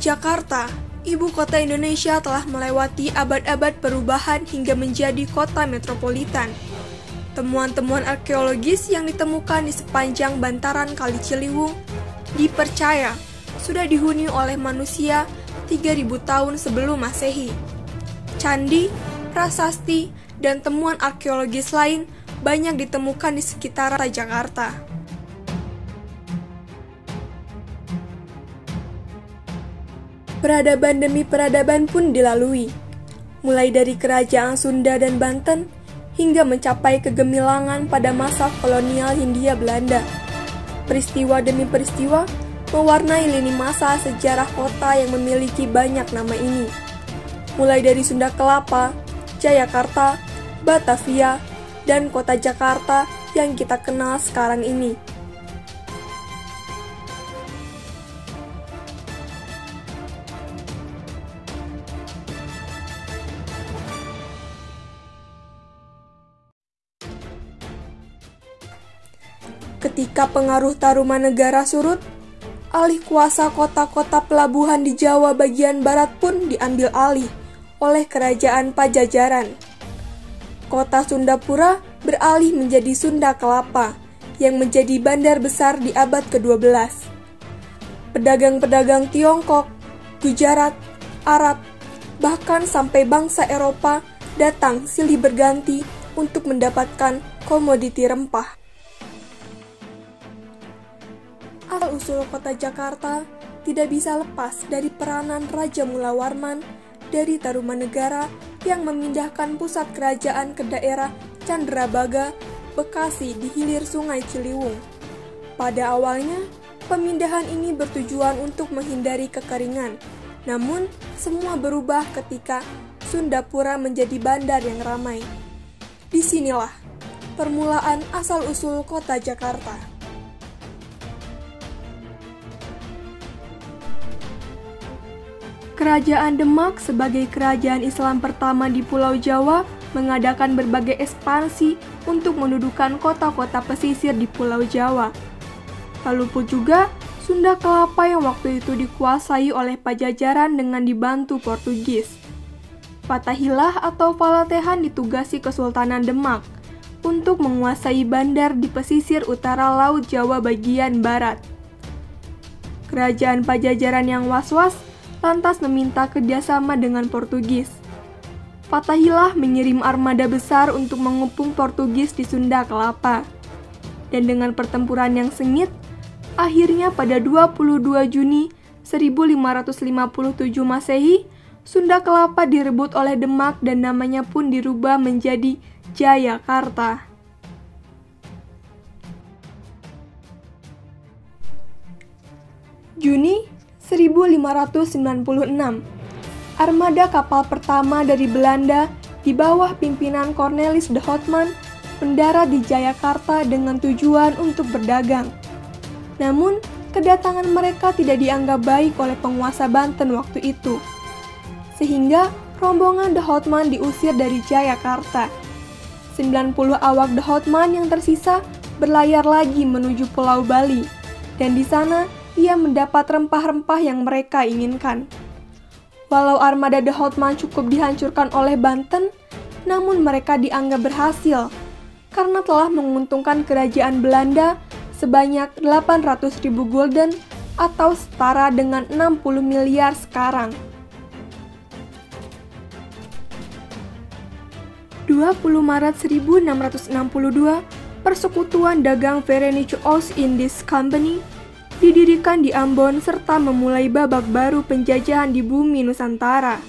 Jakarta, ibu kota Indonesia, telah melewati abad-abad perubahan hingga menjadi kota metropolitan. Temuan-temuan arkeologis yang ditemukan di sepanjang bantaran Kali Ciliwung dipercaya sudah dihuni oleh manusia 3.000 tahun sebelum Masehi. Candi, prasasti, dan temuan arkeologis lain banyak ditemukan di sekitar Jakarta. Peradaban demi peradaban pun dilalui, mulai dari kerajaan Sunda dan Banten hingga mencapai kegemilangan pada masa kolonial Hindia Belanda. Peristiwa demi peristiwa mewarnai lini masa sejarah kota yang memiliki banyak nama ini, mulai dari Sunda Kelapa, Jayakarta, Batavia, dan kota Jakarta yang kita kenal sekarang ini. Ketika pengaruh Tarumanegara surut, alih kuasa kota-kota pelabuhan di Jawa bagian barat pun diambil alih oleh Kerajaan Pajajaran. Kota Sundapura beralih menjadi Sunda Kelapa yang menjadi bandar besar di abad ke-12. Pedagang-pedagang Tiongkok, Gujarat, Arab, bahkan sampai bangsa Eropa datang silih berganti untuk mendapatkan komoditi rempah. Asal-usul kota Jakarta tidak bisa lepas dari peranan Raja Mula Warman dari Tarumanegara yang memindahkan pusat kerajaan ke daerah Candrabaga, Bekasi di hilir Sungai Ciliwung. Pada awalnya, pemindahan ini bertujuan untuk menghindari kekeringan. Namun, semua berubah ketika Sundapura menjadi bandar yang ramai. Disinilah permulaan asal-usul kota Jakarta. Kerajaan Demak sebagai kerajaan Islam pertama di Pulau Jawa mengadakan berbagai ekspansi untuk mendudukan kota-kota pesisir di Pulau Jawa. Lalu pun juga Sunda Kelapa yang waktu itu dikuasai oleh Pajajaran dengan dibantu Portugis. Fathahilah atau Falatehan ditugasi Kesultanan Demak untuk menguasai bandar di pesisir utara Laut Jawa bagian barat. Kerajaan Pajajaran yang was-was lantas meminta kerjasama dengan Portugis. Fathahilah mengirim armada besar untuk mengepung Portugis di Sunda Kelapa. Dan dengan pertempuran yang sengit, akhirnya pada 22 Juni 1557 Masehi, Sunda Kelapa direbut oleh Demak dan namanya pun dirubah menjadi Jayakarta. Juni 1596, armada kapal pertama dari Belanda di bawah pimpinan Cornelis de Houtman mendarat di Jayakarta dengan tujuan untuk berdagang. Namun, kedatangan mereka tidak dianggap baik oleh penguasa Banten waktu itu, sehingga rombongan de Houtman diusir dari Jayakarta. 90 awak de Houtman yang tersisa berlayar lagi menuju Pulau Bali, dan di sana ia mendapat rempah-rempah yang mereka inginkan. Walau armada de Houtman cukup dihancurkan oleh Banten, namun mereka dianggap berhasil karena telah menguntungkan kerajaan Belanda sebanyak 800.000 gulden atau setara dengan 60 miliar sekarang. 20 Maret 1662, Persekutuan Dagang Verenigde Oost-Indisch Company didirikan di Ambon serta memulai babak baru penjajahan di bumi Nusantara.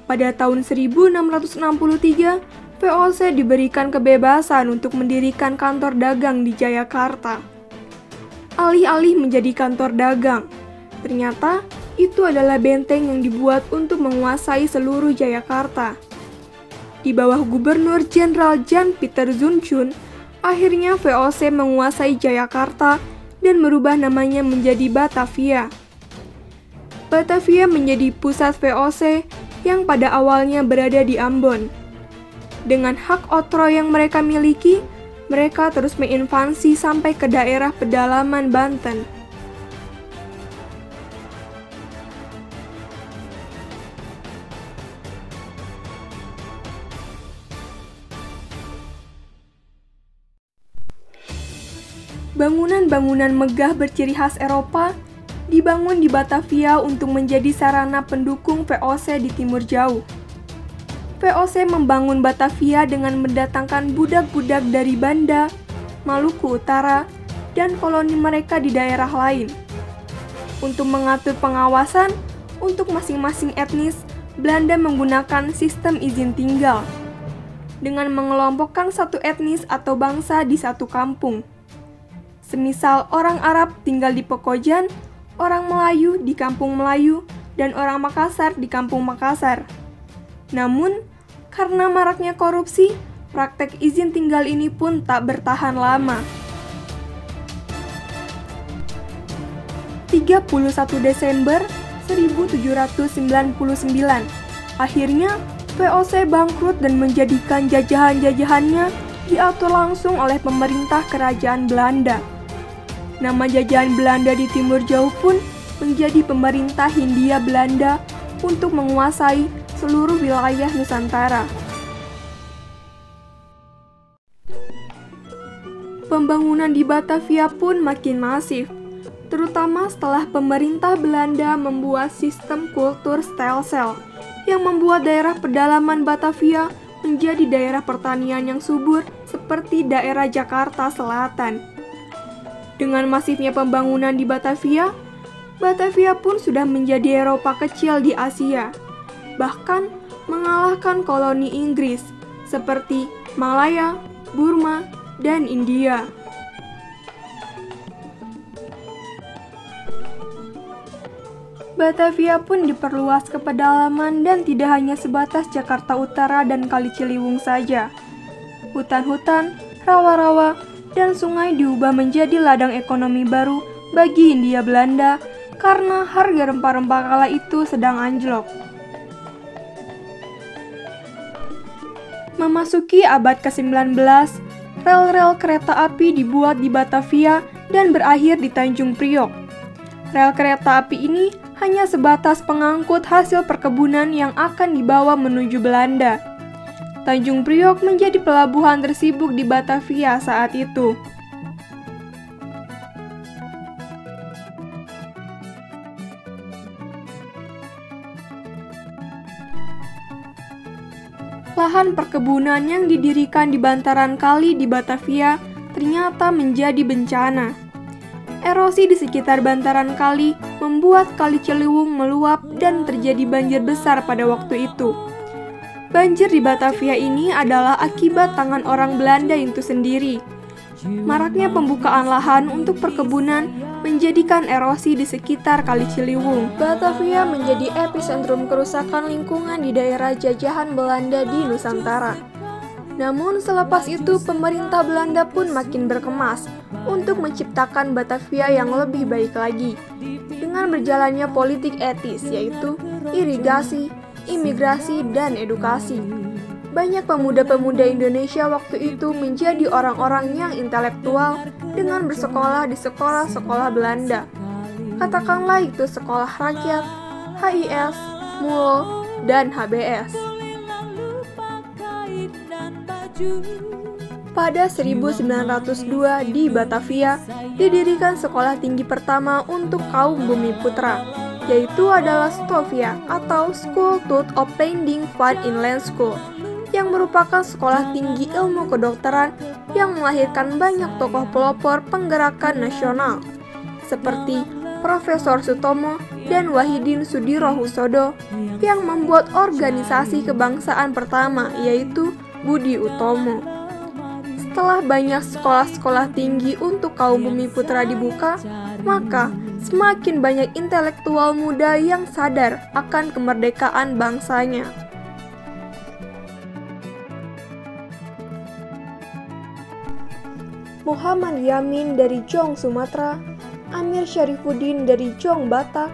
Pada tahun 1663, VOC diberikan kebebasan untuk mendirikan kantor dagang di Jayakarta. Alih-alih menjadi kantor dagang, ternyata itu adalah benteng yang dibuat untuk menguasai seluruh Jayakarta. Di bawah Gubernur Jenderal Jan Pieter Zoetmond, akhirnya VOC menguasai Jayakarta dan merubah namanya menjadi Batavia. Batavia menjadi pusat VOC yang pada awalnya berada di Ambon. Dengan hak oktroy yang mereka miliki, mereka terus menginvasi sampai ke daerah pedalaman Banten. Bangunan-bangunan megah berciri khas Eropa dibangun di Batavia untuk menjadi sarana pendukung VOC di Timur Jauh. VOC membangun Batavia dengan mendatangkan budak-budak dari Banda, Maluku Utara, dan koloni mereka di daerah lain. Untuk mengatur pengawasan untuk masing-masing etnis, Belanda menggunakan sistem izin tinggal dengan mengelompokkan satu etnis atau bangsa di satu kampung. Semisal orang Arab tinggal di Pekojan, orang Melayu di Kampung Melayu, dan orang Makassar di Kampung Makassar. Namun, karena maraknya korupsi, praktek izin tinggal ini pun tak bertahan lama. 31 Desember 1799, akhirnya VOC bangkrut dan menjadikan jajahan-jajahannya diatur langsung oleh pemerintah kerajaan Belanda. Nama jajahan Belanda di Timur Jauh pun menjadi pemerintah Hindia Belanda untuk menguasai seluruh wilayah Nusantara. Pembangunan di Batavia pun makin masif, terutama setelah pemerintah Belanda membuat sistem kultur stelsel yang membuat daerah pedalaman Batavia menjadi daerah pertanian yang subur seperti daerah Jakarta Selatan. Dengan masifnya pembangunan di Batavia, Batavia pun sudah menjadi Eropa kecil di Asia, bahkan mengalahkan koloni Inggris seperti Malaya, Burma, dan India. Batavia pun diperluas ke pedalaman dan tidak hanya sebatas Jakarta Utara dan Kali Ciliwung saja. Hutan-hutan, rawa-rawa, dan sungai diubah menjadi ladang ekonomi baru bagi Hindia Belanda karena harga rempah-rempah kala itu sedang anjlok. Memasuki abad ke-19, rel-rel kereta api dibuat di Batavia dan berakhir di Tanjung Priok. Rel kereta api ini hanya sebatas pengangkut hasil perkebunan yang akan dibawa menuju Belanda. Tanjung Priok menjadi pelabuhan tersibuk di Batavia saat itu. Lahan perkebunan yang didirikan di bantaran kali di Batavia ternyata menjadi bencana. Erosi di sekitar bantaran kali membuat Kali Ciliwung meluap dan terjadi banjir besar pada waktu itu. Banjir di Batavia ini adalah akibat tangan orang Belanda itu sendiri. Maraknya pembukaan lahan untuk perkebunan menjadikan erosi di sekitar Kali Ciliwung. Batavia menjadi epicentrum kerusakan lingkungan di daerah jajahan Belanda di Nusantara. Namun selepas itu pemerintah Belanda pun makin berkemas untuk menciptakan Batavia yang lebih baik lagi dengan berjalannya politik etis, yaitu irigasi, imigrasi, dan edukasi. Banyak pemuda-pemuda Indonesia waktu itu menjadi orang-orang yang intelektual dengan bersekolah di sekolah-sekolah Belanda. Katakanlah itu sekolah rakyat, HIS, MULO, dan HBS. Pada 1902 di Batavia didirikan sekolah tinggi pertama untuk kaum Bumiputra, yaitu adalah Stovia atau School tot Opleiding van Inland School, yang merupakan sekolah tinggi ilmu kedokteran yang melahirkan banyak tokoh pelopor penggerakan nasional, seperti Profesor Sutomo dan Wahidin Sudirohusodo, yang membuat organisasi kebangsaan pertama, yaitu Budi Utomo. Setelah banyak sekolah-sekolah tinggi untuk kaum Bumiputra dibuka, maka semakin banyak intelektual muda yang sadar akan kemerdekaan bangsanya. Muhammad Yamin dari Jong Sumatera, Amir Syarifuddin dari Jong Batak,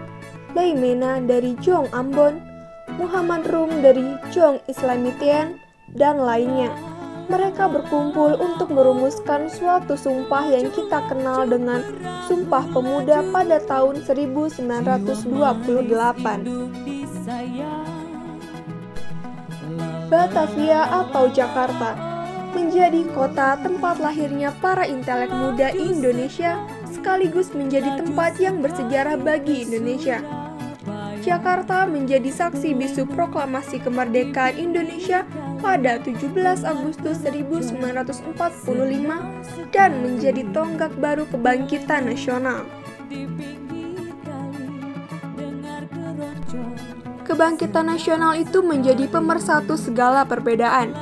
Laimena dari Jong Ambon, Muhammad Rum dari Jong Islamitian, dan lainnya. Mereka berkumpul untuk merumuskan suatu sumpah yang kita kenal dengan Sumpah Pemuda pada tahun 1928. Batavia atau Jakarta. menjadi kota tempat lahirnya para intelek muda Indonesia, sekaligus menjadi tempat yang bersejarah bagi Indonesia. Jakarta menjadi saksi bisu proklamasi kemerdekaan Indonesia pada 17 Agustus 1945 dan menjadi tonggak baru kebangkitan nasional. Kebangkitan nasional itu menjadi pemersatu segala perbedaan,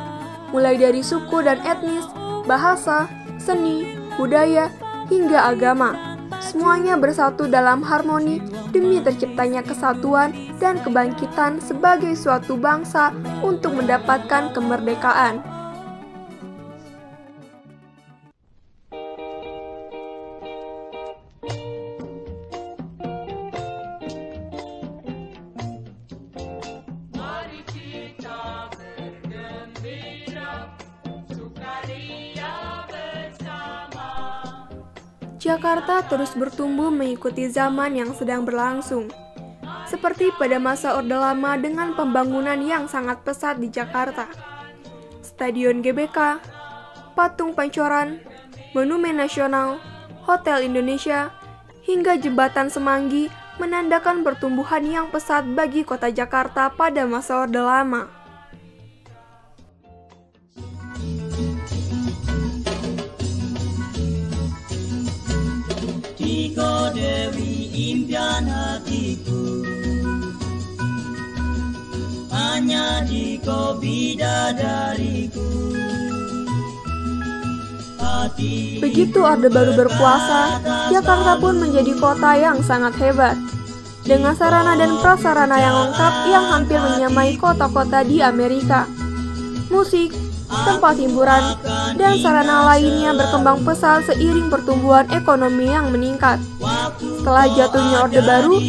mulai dari suku dan etnis, bahasa, seni, budaya, hingga agama. Semuanya bersatu dalam harmoni demi terciptanya kesatuan dan kebangkitan sebagai suatu bangsa untuk mendapatkan kemerdekaan. Jakarta terus bertumbuh mengikuti zaman yang sedang berlangsung. Seperti pada masa Orde Lama dengan pembangunan yang sangat pesat di Jakarta. Stadion GBK, Patung Pancoran, Monumen Nasional, Hotel Indonesia, hingga Jembatan Semanggi menandakan pertumbuhan yang pesat bagi kota Jakarta pada masa Orde Lama. Kau Dewi impian hatiku, hanya di kau bidadariku. Begitu Orde Baru berkuasa, Jakarta pun menjadi kota yang sangat hebat. Dengan sarana dan prasarana yang lengkap yang hampir menyamai kota-kota di Amerika. Musik, tempat hiburan, dan sarana lainnya berkembang pesat seiring pertumbuhan ekonomi yang meningkat. Setelah jatuhnya Orde Baru,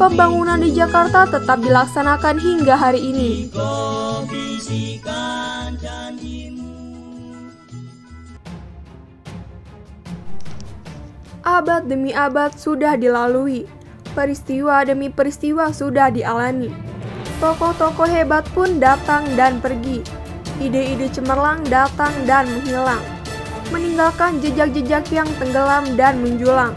pembangunan di Jakarta tetap dilaksanakan hingga hari ini. Abad demi abad sudah dilalui, peristiwa demi peristiwa sudah dialami. Tokoh-tokoh hebat pun datang dan pergi. Ide-ide cemerlang datang dan menghilang, meninggalkan jejak-jejak yang tenggelam dan menjulang.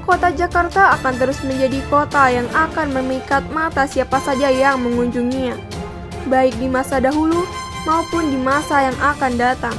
Kota Jakarta akan terus menjadi kota yang akan memikat mata siapa saja yang mengunjunginya, baik di masa dahulu maupun di masa yang akan datang.